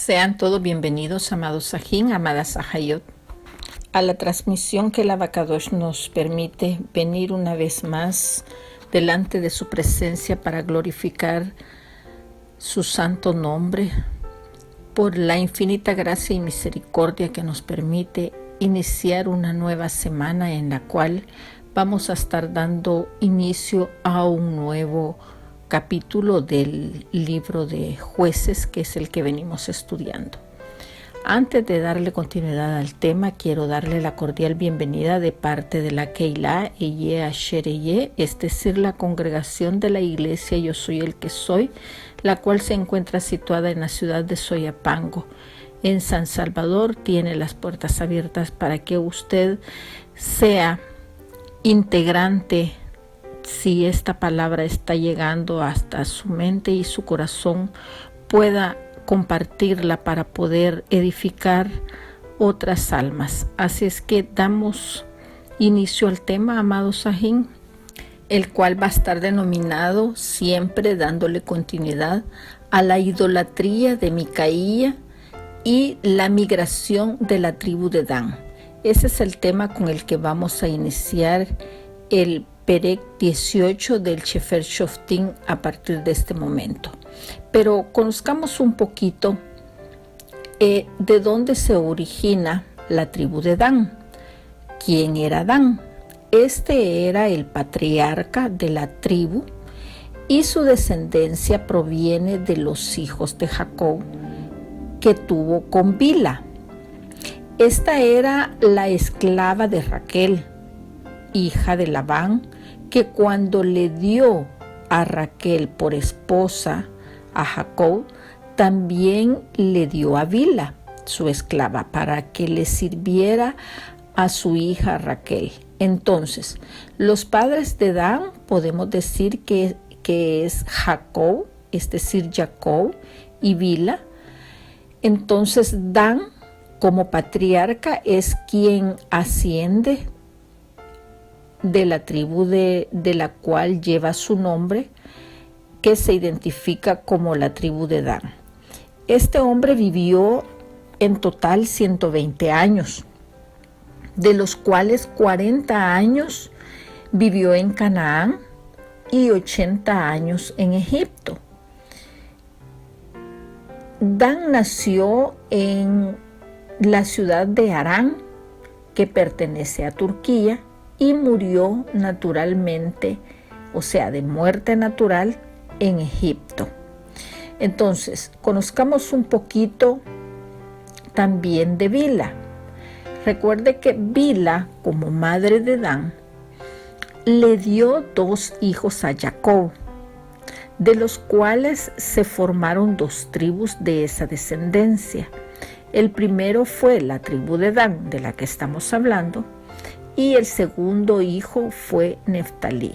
Sean todos bienvenidos, amados Sajín, amadas Sahayot, a la transmisión que el Abacadosh nos permite venir una vez más delante de su presencia para glorificar su santo nombre por la infinita gracia y misericordia que nos permite iniciar una nueva semana en la cual vamos a estar dando inicio a un nuevo capítulo del libro de Jueces, que es el que venimos estudiando. Antes de darle continuidad al tema, quiero darle la cordial bienvenida de parte de la Keilah Eye Asher Eye, es decir, la congregación de la iglesia Yo Soy el que Soy, la cual se encuentra situada en la ciudad de Soyapango, en San Salvador. Tiene las puertas abiertas para que usted sea integrante. Si esta palabra está llegando hasta su mente y su corazón, pueda compartirla para poder edificar otras almas. Así es que damos inicio al tema, amado Sajín, el cual va a estar denominado, siempre dándole continuidad a la idolatría de Micaía y la migración de la tribu de Dan. Ese es el tema con el que vamos a iniciar el Perek 18 del Sefer Shoftim a partir de este momento. Pero conozcamos un poquito de dónde se origina la tribu de Dan. ¿Quién era Dan? Este era el patriarca de la tribu y su descendencia proviene de los hijos de Jacob que tuvo con Bila. Esta era la esclava de Raquel, hija de Labán, que cuando le dio a Raquel por esposa a Jacob, también le dio a Bila, su esclava, para que le sirviera a su hija Raquel. Entonces, los padres de Dan podemos decir que es Jacob, es decir, Jacob y Bila. Entonces, Dan, como patriarca, es quien asciende de la tribu de la cual lleva su nombre, que se identifica como la tribu de Dan. Este hombre vivió en total 120 años, de los cuales 40 años vivió en Canaán y 80 años en Egipto. Dan nació en la ciudad de Harán, que pertenece a Turquía, y murió naturalmente, o sea, de muerte natural, en Egipto. Entonces, conozcamos un poquito también de Bila. Recuerde que Bila, como madre de Dan, le dio 2 hijos a Jacob, de los cuales se formaron 2 tribus de esa descendencia. El primero fue la tribu de Dan, de la que estamos hablando, y el segundo hijo fue Neftalí,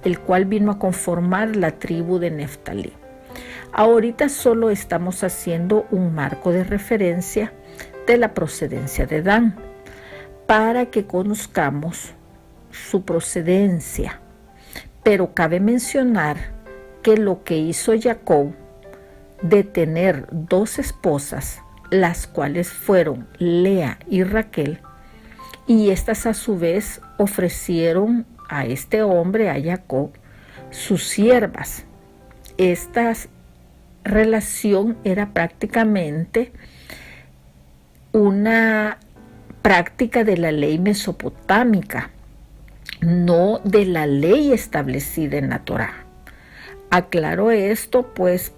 el cual vino a conformar la tribu de Neftalí. Ahorita solo estamos haciendo un marco de referencia de la procedencia de Dan, para que conozcamos su procedencia. Pero cabe mencionar que lo que hizo Jacob de tener 2 esposas, las cuales fueron Lea y Raquel, y estas a su vez ofrecieron a este hombre, a Jacob, sus siervas. Esta relación era prácticamente una práctica de la ley mesopotámica, no de la ley establecida en la Torá. Aclaro esto pues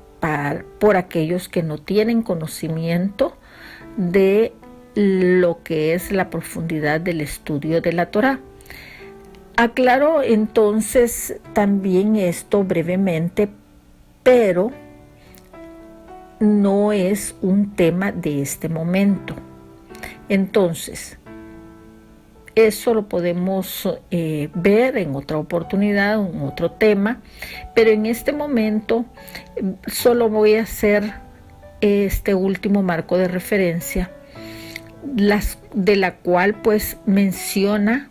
por aquellos que no tienen conocimiento de lo que es la profundidad del estudio de la Torá. Aclaro entonces también esto brevemente, pero no es un tema de este momento. Entonces, eso lo podemos ver en otra oportunidad, en otro tema, pero en este momento solo voy a hacer este último marco de referencia, de la cual pues menciona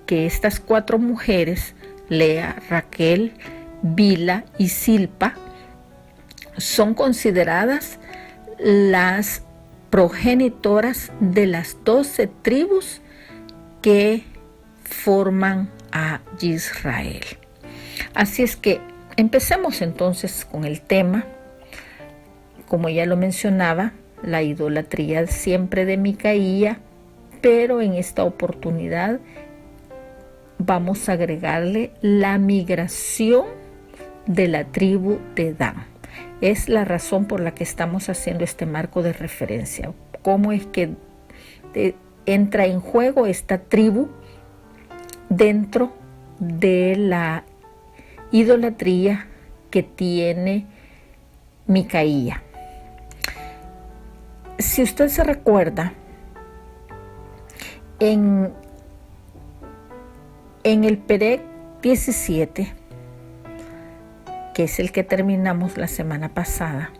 que estas 4 mujeres, Lea, Raquel, Bila y Silpa, son consideradas las progenitoras de las 12 tribus que forman a Israel. Así es que empecemos entonces con el tema. Como ya lo mencionaba, la idolatría siempre de Micaía, pero en esta oportunidad vamos a agregarle la migración de la tribu de Dan. Es la razón por la que estamos haciendo este marco de referencia. Cómo es que entra en juego esta tribu dentro de la idolatría que tiene Micaía. Si usted se recuerda, en el Perec 17, que es el que terminamos la semana pasada,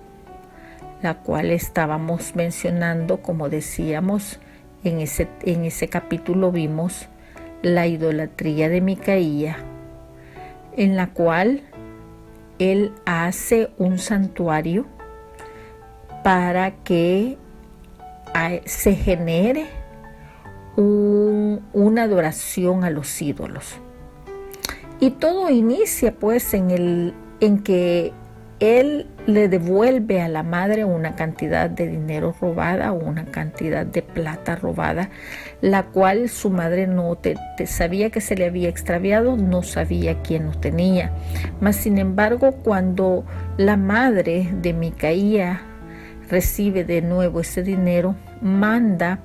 la cual estábamos mencionando, como decíamos, en ese capítulo vimos la idolatría de Micaía, en la cual él hace un santuario para que se genere una adoración a los ídolos. Y todo inicia pues en que él le devuelve a la madre una cantidad de dinero robada o una cantidad de plata robada, la cual su madre no sabía que se le había extraviado, no sabía quién lo tenía. Mas sin embargo, cuando la madre de Micaía recibe de nuevo ese dinero, manda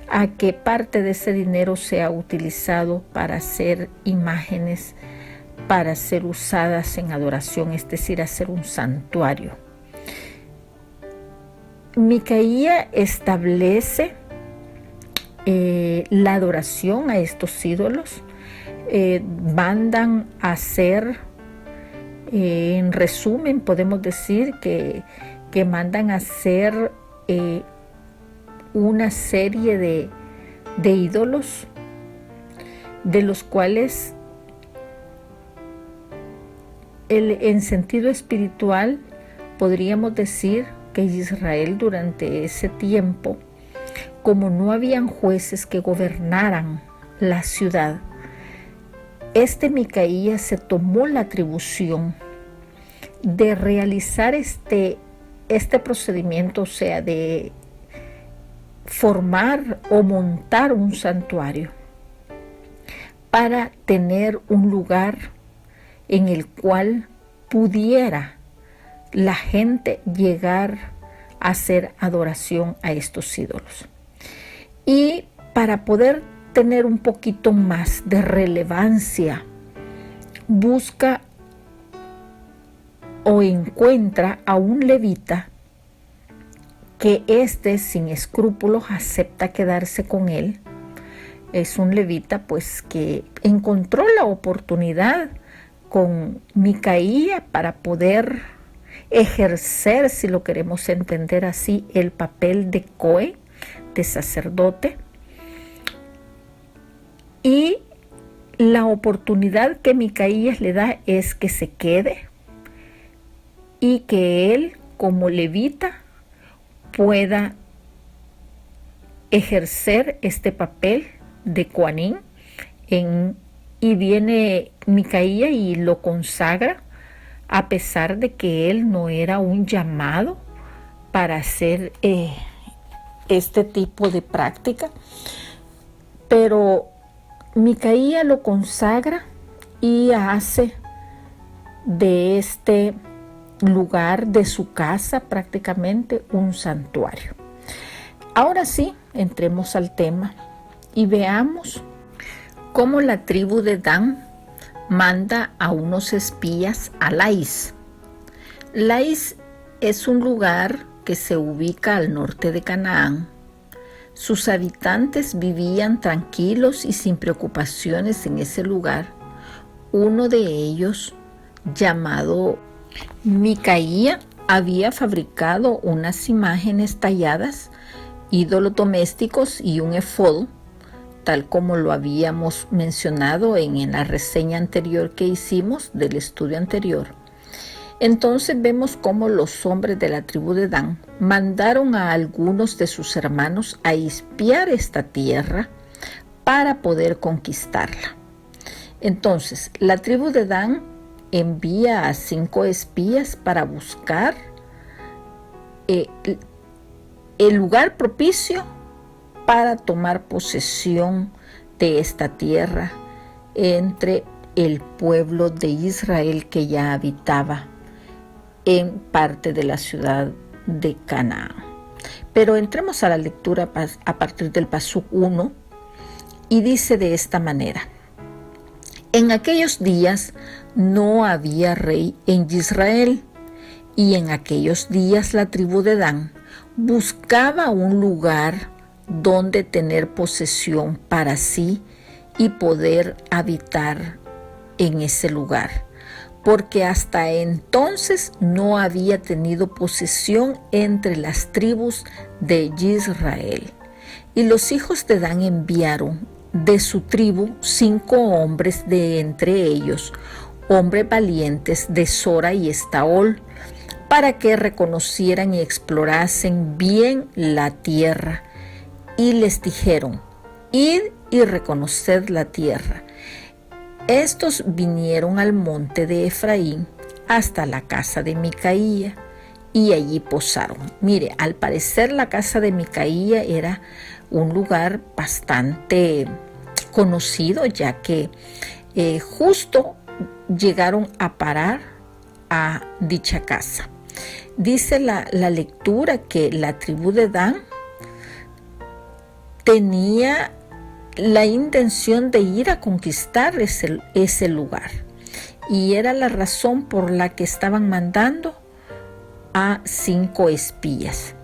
a que parte de ese dinero sea utilizado para hacer imágenes, para ser usadas en adoración, es decir, hacer un santuario. Micaía establece la adoración a estos ídolos, mandan a hacer, en resumen podemos decir que mandan a hacer una serie de ídolos, de los cuales en sentido espiritual podríamos decir que Israel durante ese tiempo, como no habían jueces que gobernaran la ciudad, Micaía se tomó la atribución de realizar este procedimiento, o sea, de formar o montar un santuario para tener un lugar en el cual pudiera la gente llegar a hacer adoración a estos ídolos. Y para poder tener un poquito más de relevancia, busca o encuentra a un levita que sin escrúpulos acepta quedarse con él. Es un levita pues que encontró la oportunidad con Micaía para poder ejercer, si lo queremos entender así, el papel de Cohen, de sacerdote. Y la oportunidad que Micaías le da es que se quede y que él, como levita, pueda ejercer este papel de Coanín. Y viene Micaía y lo consagra, a pesar de que él no era un llamado para hacer este tipo de práctica. Pero Micaía lo consagra y hace de este lugar, de su casa, prácticamente un santuario. Ahora sí, entremos al tema y veamos cómo la tribu de Dan manda a unos espías a Lais. Lais es un lugar que se ubica al norte de Canaán. Sus habitantes vivían tranquilos y sin preocupaciones en ese lugar. Uno de ellos, llamado Micaía, había fabricado unas imágenes talladas, ídolos domésticos y un efodo, tal como lo habíamos mencionado en la reseña anterior que hicimos del estudio anterior. Entonces vemos cómo los hombres de la tribu de Dan mandaron a algunos de sus hermanos a espiar esta tierra para poder conquistarla. Entonces, la tribu de Dan envía a 5 espías para buscar el lugar propicio para tomar posesión de esta tierra entre el pueblo de Israel que ya habitaba en parte de la ciudad de Canaán. Pero entremos a la lectura a partir del Pasuk 1 y dice de esta manera: en aquellos días no había rey en Israel, y en aquellos días la tribu de Dan buscaba un lugar donde tener posesión para sí y poder habitar en ese lugar, porque hasta entonces no había tenido posesión entre las tribus de Israel. Y los hijos de Dan enviaron de su tribu 5 hombres de entre ellos, hombres valientes de Sora y Estaol, para que reconocieran y explorasen bien la tierra. Y les dijeron: id y reconoced la tierra. Estos vinieron al monte de Efraín hasta la casa de Micaía y allí posaron. Mire, al parecer la casa de Micaía era un lugar bastante conocido, ya que justo llegaron a parar a dicha casa. Dice la lectura que la tribu de Dan tenía la intención de ir a conquistar ese lugar, y era la razón por la que estaban mandando a 5 espías.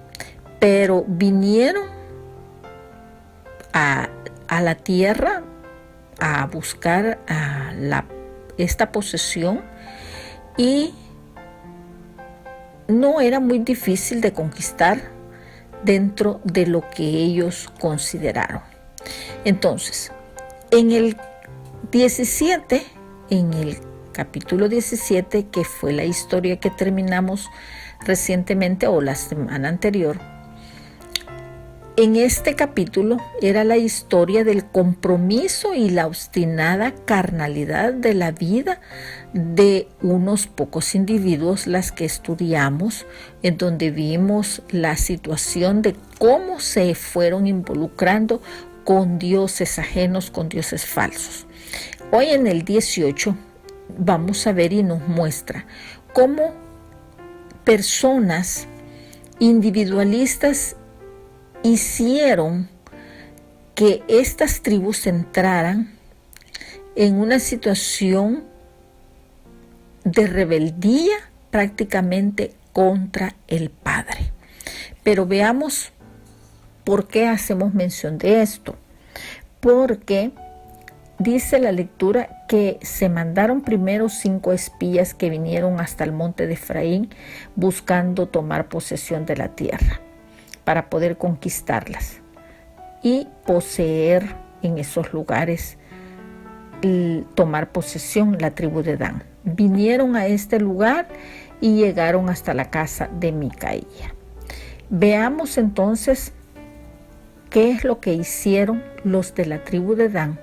Pero vinieron a la tierra a buscar esta posesión, y no era muy difícil de conquistar dentro de lo que ellos consideraron. Entonces, en el capítulo 17, que fue la historia que terminamos recientemente o la semana anterior, en este capítulo era la historia del compromiso y la obstinada carnalidad de la vida de unos pocos individuos, las que estudiamos, en donde vimos la situación de cómo se fueron involucrando con dioses ajenos, con dioses falsos. Hoy en el 18 vamos a ver y nos muestra cómo personas individualistas hicieron que estas tribus entraran en una situación de rebeldía prácticamente contra el Padre. Pero veamos por qué hacemos mención de esto. Porque dice la lectura que se mandaron primero 5 espías que vinieron hasta el monte de Efraín buscando tomar posesión de la tierra para poder conquistarlas y poseer en esos lugares, tomar posesión la tribu de Dan. Vinieron a este lugar y llegaron hasta la casa de Micaía. Veamos entonces qué es lo que hicieron los de la tribu de Dan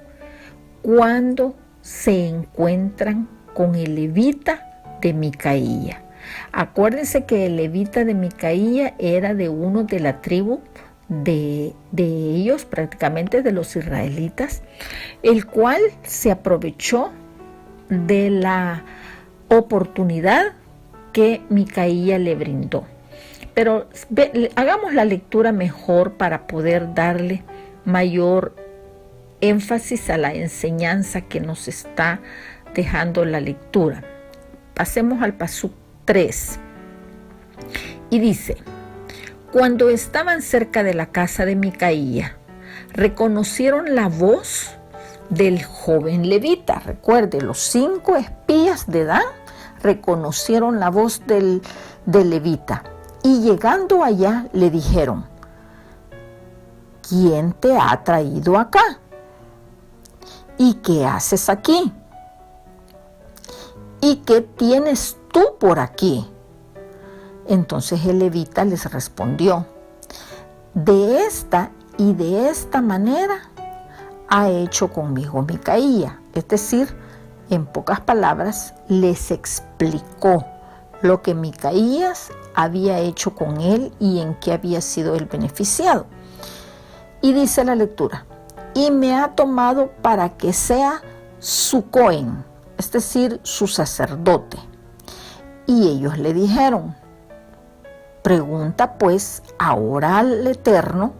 cuando se encuentran con el levita de Micaía. Acuérdense que el levita de Micaía era de uno de la tribu de ellos, prácticamente de los israelitas, el cual se aprovechó de la oportunidad que Micaía le brindó. Pero hagamos la lectura mejor para poder darle mayor énfasis a la enseñanza que nos está dejando la lectura. Pasemos al Pasuk 3. Y dice: cuando estaban cerca de la casa de Micaía, reconocieron la voz del joven levita. Recuerde, los 5 espías de Dan reconocieron la voz del levita. Y llegando allá le dijeron: ¿quién te ha traído acá? ¿Y qué haces aquí? ¿Y qué tienes tú por aquí. Entonces el levita les respondió: de esta y de esta manera ha hecho conmigo Micaía. Es decir, en pocas palabras, les explicó lo que Micaías había hecho con él y en qué había sido el beneficiado. Y dice la lectura: y me ha tomado para que sea su Cohen, es decir, su sacerdote. Y ellos le dijeron: pregunta pues ahora al Eterno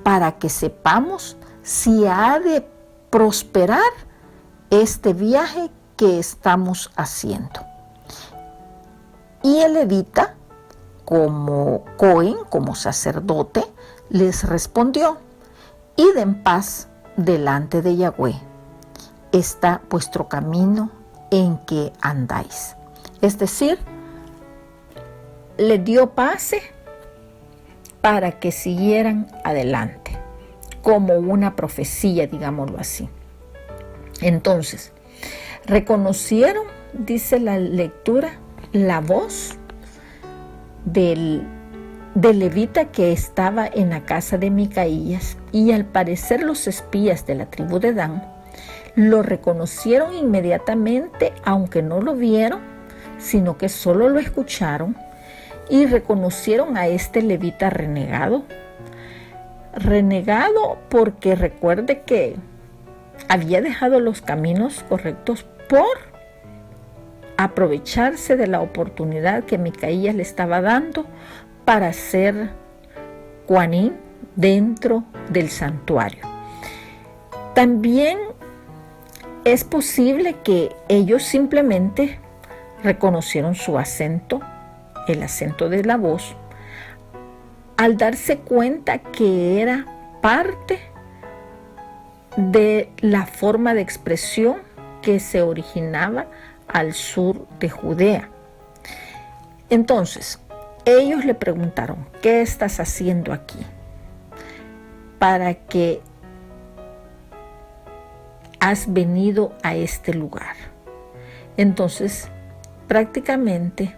para que sepamos si ha de prosperar este viaje que estamos haciendo. Y el levita, como Cohen, como sacerdote, les respondió: id en paz delante de Yahweh, está vuestro camino en que andáis. Es decir, le dio pase para que siguieran adelante, como una profecía, digámoslo así. Entonces, reconocieron, dice la lectura, la voz del levita que estaba en la casa de Micaías, y al parecer los espías de la tribu de Dan lo reconocieron inmediatamente, aunque no lo vieron, sino que solo lo escucharon, y reconocieron a este levita renegado porque recuerde que había dejado los caminos correctos por aprovecharse de la oportunidad que Micaías le estaba dando para ser Coanín dentro del santuario. También es posible que ellos simplemente reconocieron su acento, el acento de la voz, al darse cuenta que era parte de la forma de expresión que se originaba al sur de Judea. Entonces, ellos le preguntaron: ¿qué estás haciendo aquí? ¿Para qué has venido a este lugar? Entonces, prácticamente,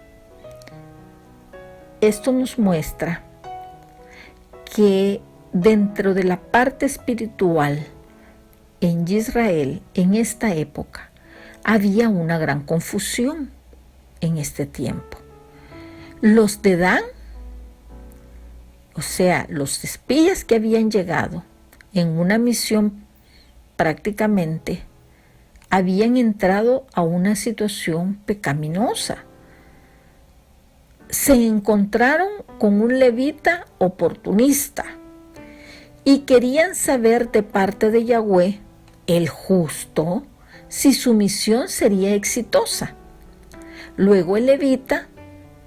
esto nos muestra que dentro de la parte espiritual en Israel, en esta época, había una gran confusión en este tiempo. Los de Dan, o sea, los espías que habían llegado en una misión, prácticamente habían entrado a una situación pecaminosa. Se encontraron con un levita oportunista y querían saber de parte de Yahweh, el justo, si su misión sería exitosa. Luego el levita,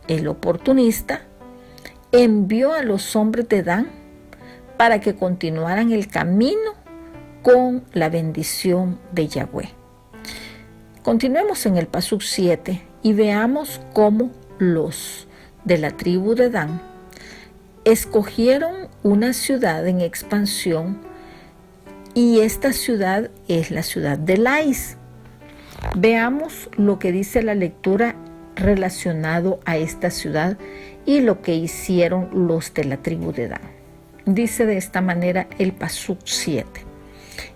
el oportunista, envió a los hombres de Dan para que continuaran el camino con la bendición de Yahweh. Continuemos en el Pasuk 7 y veamos cómo los de la tribu de Dan escogieron una ciudad en expansión, y esta ciudad es la ciudad de Lais. Veamos lo que dice la lectura relacionado a esta ciudad y lo que hicieron los de la tribu de Dan. Dice de esta manera el Pasuk 7.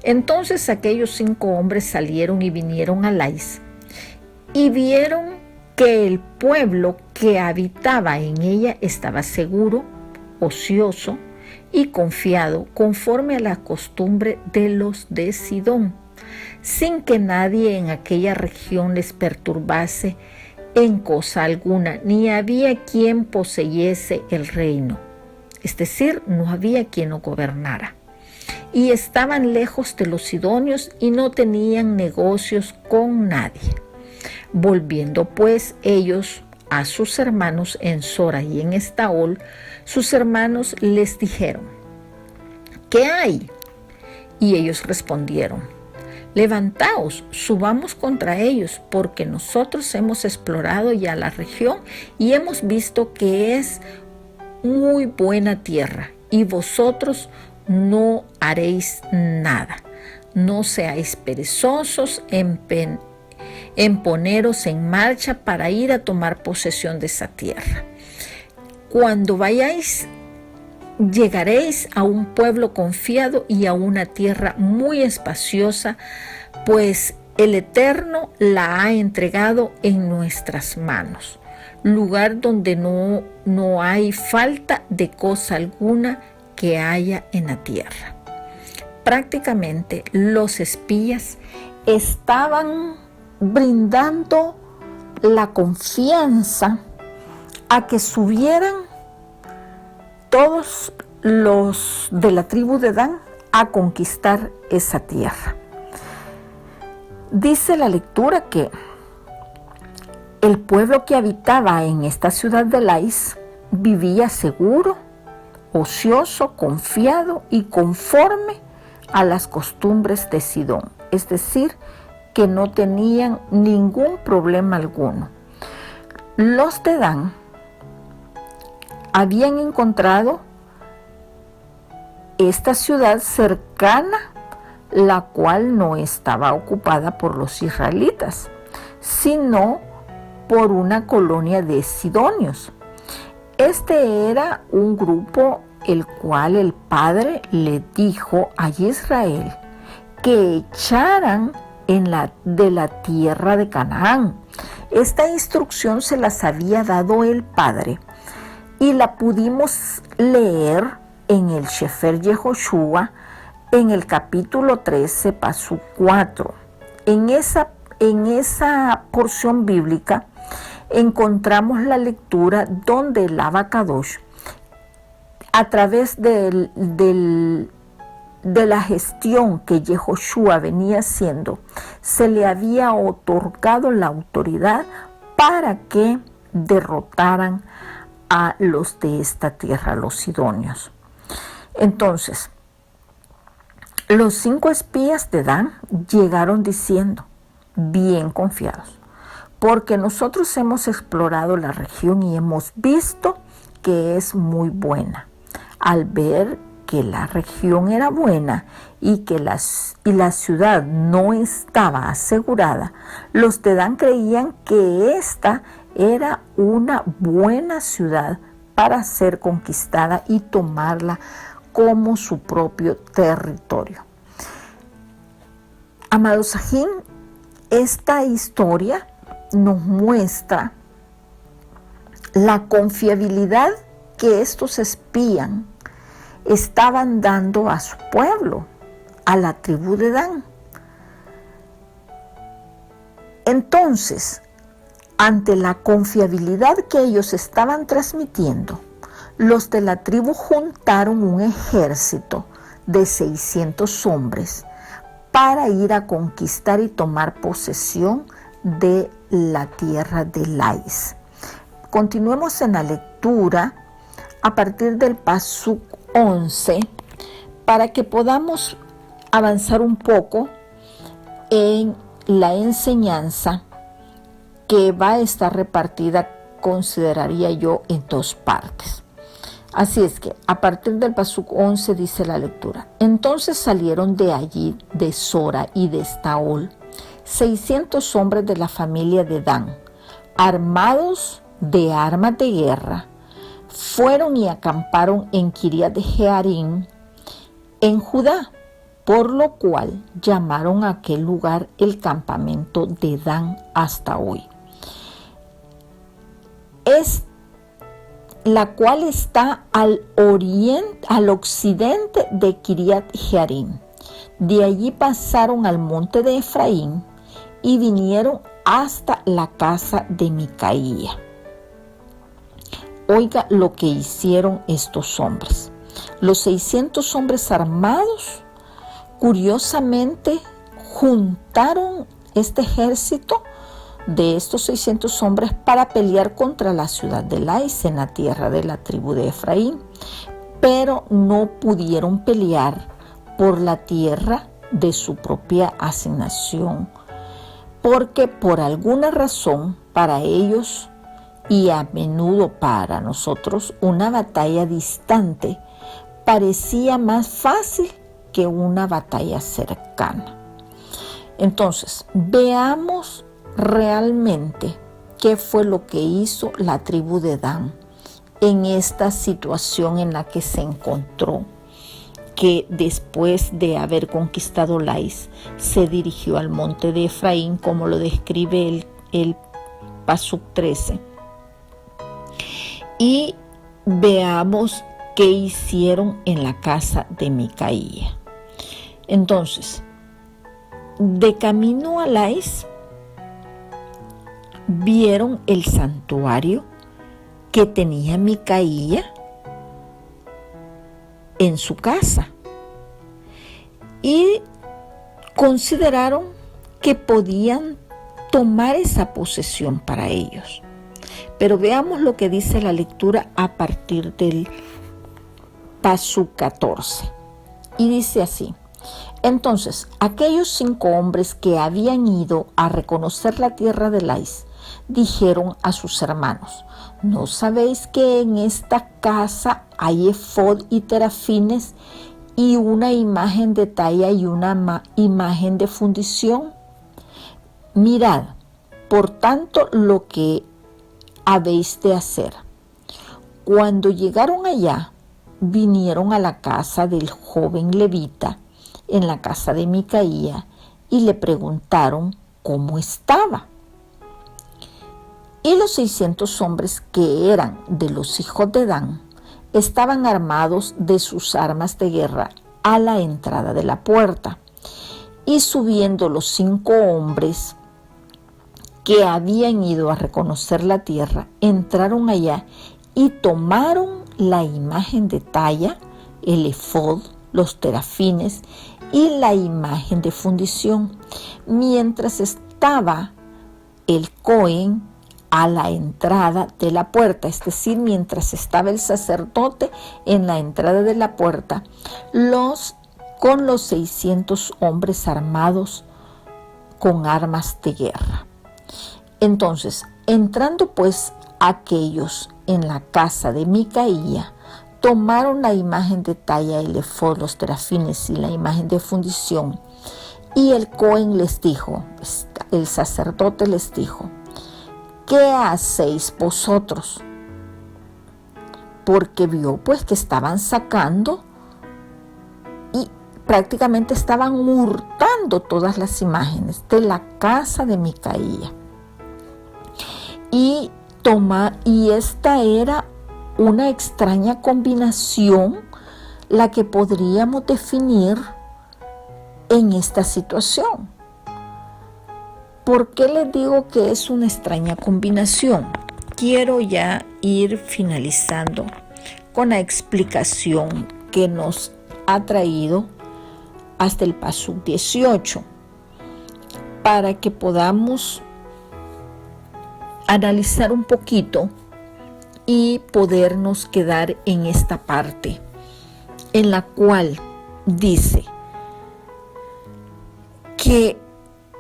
Entonces aquellos 5 hombres salieron y vinieron a Lais, y vieron que el pueblo que habitaba en ella estaba seguro, ocioso y confiado, conforme a la costumbre de los de Sidón, sin que nadie en aquella región les perturbase en cosa alguna, ni había quien poseyese el reino, es decir, no había quien lo gobernara. Y estaban lejos de los sidonios y no tenían negocios con nadie. Volviendo pues ellos a sus hermanos en Sora y en Estaol, sus hermanos les dijeron: ¿qué hay? Y ellos respondieron: levantaos, subamos contra ellos, porque nosotros hemos explorado ya la región y hemos visto que es muy buena tierra, y vosotros no haréis nada. No seáis perezosos, en poneros en marcha para ir a tomar posesión de esa tierra. Cuando vayáis, llegaréis a un pueblo confiado y a una tierra muy espaciosa, pues el Eterno la ha entregado en nuestras manos, lugar donde no hay falta de cosa alguna que haya en la tierra. Prácticamente los espías estaban brindando la confianza a que subieran todos los de la tribu de Dan a conquistar esa tierra. Dice la lectura que el pueblo que habitaba en esta ciudad de Lais vivía seguro, ocioso, confiado y conforme a las costumbres de Sidón, es decir, que no tenían ningún problema alguno. Los de Dan habían encontrado esta ciudad cercana, la cual no estaba ocupada por los israelitas, sino por una colonia de sidonios. Este era un grupo el cual el Padre le dijo a Israel que echaran de la tierra de Canaán. Esta instrucción se las había dado el Padre y la pudimos leer en el Sefer Yehoshua, en el capítulo 13, pasuk 4. En esa porción bíblica encontramos la lectura donde el Abacadosh, a través de la gestión que Yehoshua venía haciendo, se le había otorgado la autoridad para que derrotaran a los de esta tierra, los sidonios. Entonces, los 5 espías de Dan llegaron diciendo, bien confiados, porque nosotros hemos explorado la región y hemos visto que es muy buena. Al ver que la región era buena y que la ciudad no estaba asegurada, los de Dan creían que esta era una buena ciudad para ser conquistada y tomarla como su propio territorio. Amados Sajín, esta historia nos muestra la confiabilidad que estos espías estaban dando a su pueblo, a la tribu de Dan. Entonces, ante la confiabilidad que ellos estaban transmitiendo, los de la tribu juntaron un ejército de 600 hombres para ir a conquistar y tomar posesión de la tierra de Lais. Continuemos en la lectura a partir del pasuk 11 para que podamos avanzar un poco en la enseñanza que va a estar repartida, consideraría yo, en 2 partes. Así es que a partir del pasuk 11 dice la lectura: entonces salieron de allí, de Sora y de Estaol, 600 hombres de la familia de Dan, armados de armas de guerra, fueron y acamparon en Kiriat Jearim, en Judá, por lo cual llamaron a aquel lugar el campamento de Dan hasta hoy. Es la cual está al occidente de Kiriat Jearim. De allí pasaron al monte de Efraín y vinieron hasta la casa de Micaía. Oiga lo que hicieron estos hombres. Los 600 hombres armados, curiosamente, juntaron este ejército de estos 600 hombres para pelear contra la ciudad de Lais en la tierra de la tribu de Efraín, pero no pudieron pelear por la tierra de su propia asignación, porque por alguna razón para ellos y a menudo para nosotros una batalla distante parecía más fácil que una batalla cercana. Entonces, veamos realmente qué fue lo que hizo la tribu de Dan en esta situación en la que se encontró, que después de haber conquistado Lais se dirigió al monte de Efraín, como lo describe el Pasuk 13. Y veamos qué hicieron en la casa de Micaía. Entonces, de camino a Lais, vieron el santuario que tenía Micaía en su casa y consideraron que podían tomar esa posesión para ellos. Pero veamos lo que dice la lectura a partir del Pasuk 14. Y dice así: entonces aquellos 5 hombres que habían ido a reconocer la tierra de Lais dijeron a sus hermanos: ¿no sabéis que en esta casa hay efod y terafines y una imagen de talla y una imagen de fundición? Mirad, por tanto, lo que habéis de hacer. Cuando llegaron allá, vinieron a la casa del joven levita, en la casa de Micaía, y le preguntaron cómo estaba. Y los 600 hombres que eran de los hijos de Dan estaban armados de sus armas de guerra a la entrada de la puerta. Y subiendo los 5 hombres que habían ido a reconocer la tierra, entraron allá y tomaron la imagen de talla, el efod, los terafines y la imagen de fundición, mientras estaba el Cohen a la entrada de la puerta, es decir, mientras estaba el sacerdote en la entrada de la puerta, con los 600 hombres armados con armas de guerra. Entonces, entrando pues aquellos en la casa de Micaía, tomaron la imagen de talla, el efod, los terafines y la imagen de fundición. Y el Cohen les dijo, el sacerdote les dijo: ¿qué hacéis vosotros? Porque vio pues que estaban sacando y prácticamente estaban hurtando todas las imágenes de la casa de Micaía. Y esta era una extraña combinación, la que podríamos definir en esta situación. ¿Por qué les digo que es una extraña combinación? Quiero ya ir finalizando con la explicación que nos ha traído hasta el Pasuk 18, para que podamos analizar un poquito y podernos quedar en esta parte en la cual dice que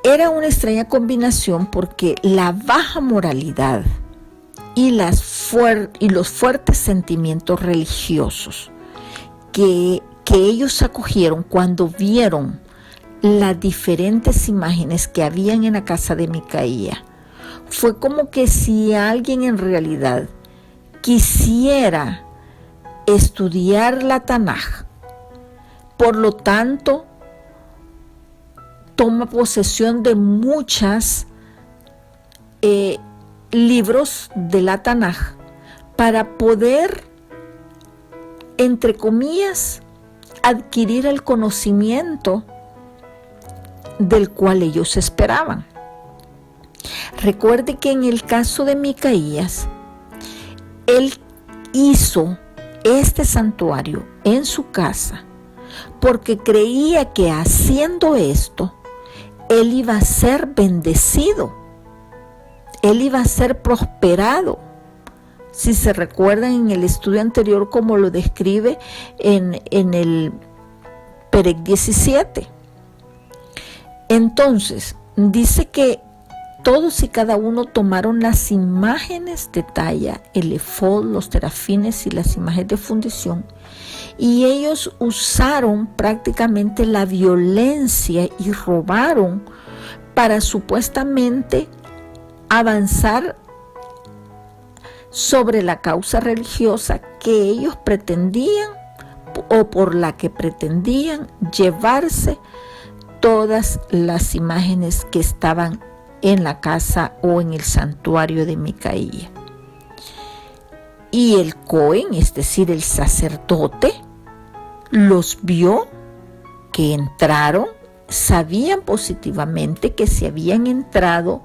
era una extraña combinación porque la baja moralidad y los fuertes sentimientos religiosos que ellos acogieron cuando vieron las diferentes imágenes que habían en la casa de Micaía, fue como que si alguien en realidad quisiera estudiar la Tanaj, por lo tanto toma posesión de muchos libros de la Tanaj para poder, entre comillas, adquirir el conocimiento del cual ellos esperaban. Recuerde que en el caso de Micaías, él hizo este santuario en su casa porque creía que haciendo esto, él iba a ser bendecido, él iba a ser prosperado. Si se recuerdan en el estudio anterior, como lo describe en el Perec 17. Entonces, dice que todos y cada uno tomaron las imágenes de talla, el efod, los terafines y las imágenes de fundición, y ellos usaron prácticamente la violencia y robaron para supuestamente avanzar sobre la causa religiosa que ellos pretendían o por la que pretendían llevarse todas las imágenes que estaban en la casa o en el santuario de Micaía. Y el Cohen, es decir, el sacerdote, los vio que entraron, sabían positivamente que se habían entrado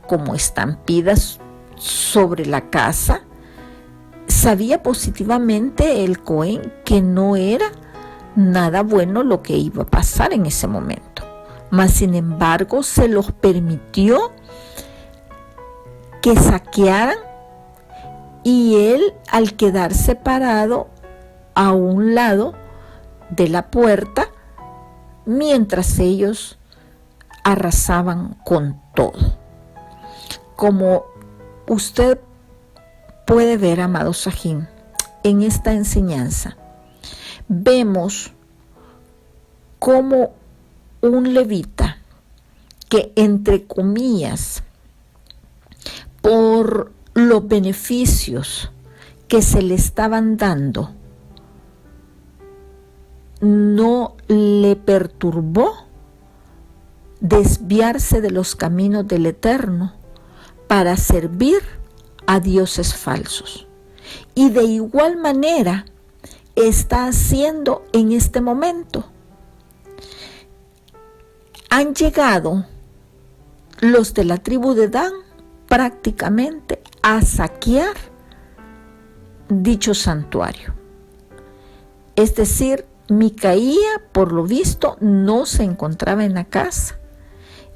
como estampidas sobre la casa. Sabía positivamente el Cohen que no era nada bueno lo que iba a pasar en ese momento. Mas sin embargo se los permitió que saquearan, y él, al quedar separado a un lado de la puerta, mientras ellos arrasaban con todo. Como usted puede ver, amado Sajín, en esta enseñanza, vemos cómo un levita que, entre comillas, por los beneficios que se le estaban dando, no le perturbó desviarse de los caminos del Eterno para servir a dioses falsos. Y de igual manera está haciendo en este momento. Han llegado los de la tribu de Dan prácticamente a saquear dicho santuario. Es decir, Micaía, por lo visto, no se encontraba en la casa.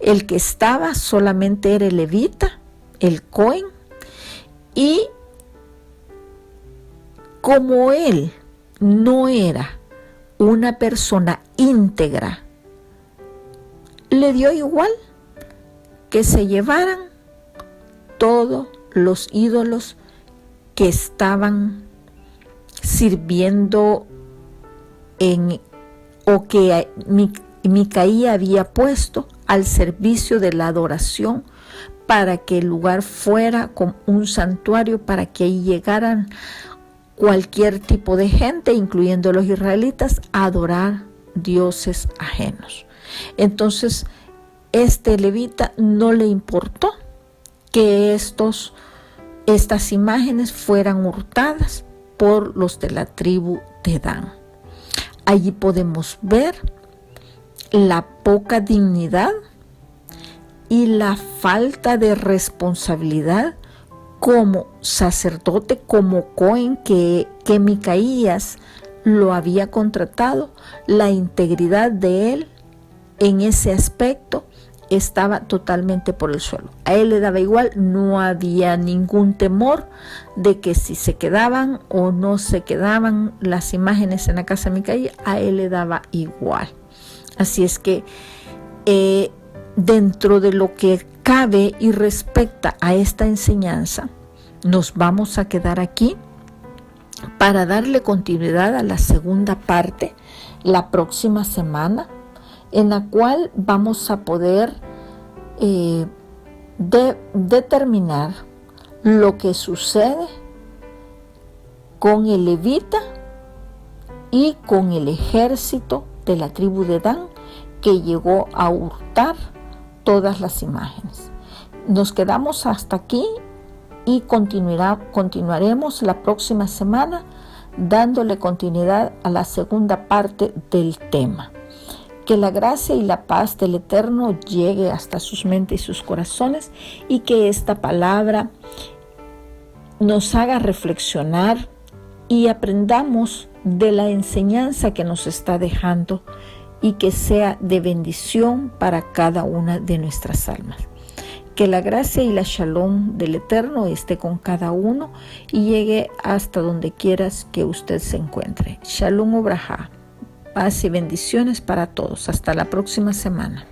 El que estaba solamente era el levita, el Cohen, y como él no era una persona íntegra, le dio igual que se llevaran todos los ídolos que estaban sirviendo o que Micaía había puesto al servicio de la adoración, para que el lugar fuera como un santuario, para que ahí llegaran cualquier tipo de gente, incluyendo los israelitas, a adorar dioses ajenos. Entonces, este levita no le importó que estas imágenes fueran hurtadas por los de la tribu de Dan. Allí podemos ver la poca dignidad y la falta de responsabilidad como sacerdote, como Cohen, que Micaías lo había contratado. La integridad de él en ese aspecto estaba totalmente por el suelo. A él le daba igual, no había ningún temor de que si se quedaban o no se quedaban las imágenes en la casa de Micaía, a él le daba igual. Así es que dentro de lo que cabe y respecta a esta enseñanza, nos vamos a quedar aquí para darle continuidad a la segunda parte la próxima semana, en la cual vamos a poder determinar lo que sucede con el levita y con el ejército de la tribu de Dan, que llegó a hurtar todas las imágenes. Nos quedamos hasta aquí y continuaremos la próxima semana dándole continuidad a la segunda parte del tema. Que la gracia y la paz del Eterno llegue hasta sus mentes y sus corazones, y que esta palabra nos haga reflexionar y aprendamos de la enseñanza que nos está dejando, y que sea de bendición para cada una de nuestras almas. Que la gracia y la shalom del Eterno esté con cada uno y llegue hasta donde quieras que usted se encuentre. Shalom o brajá. Paz y bendiciones para todos. Hasta la próxima semana.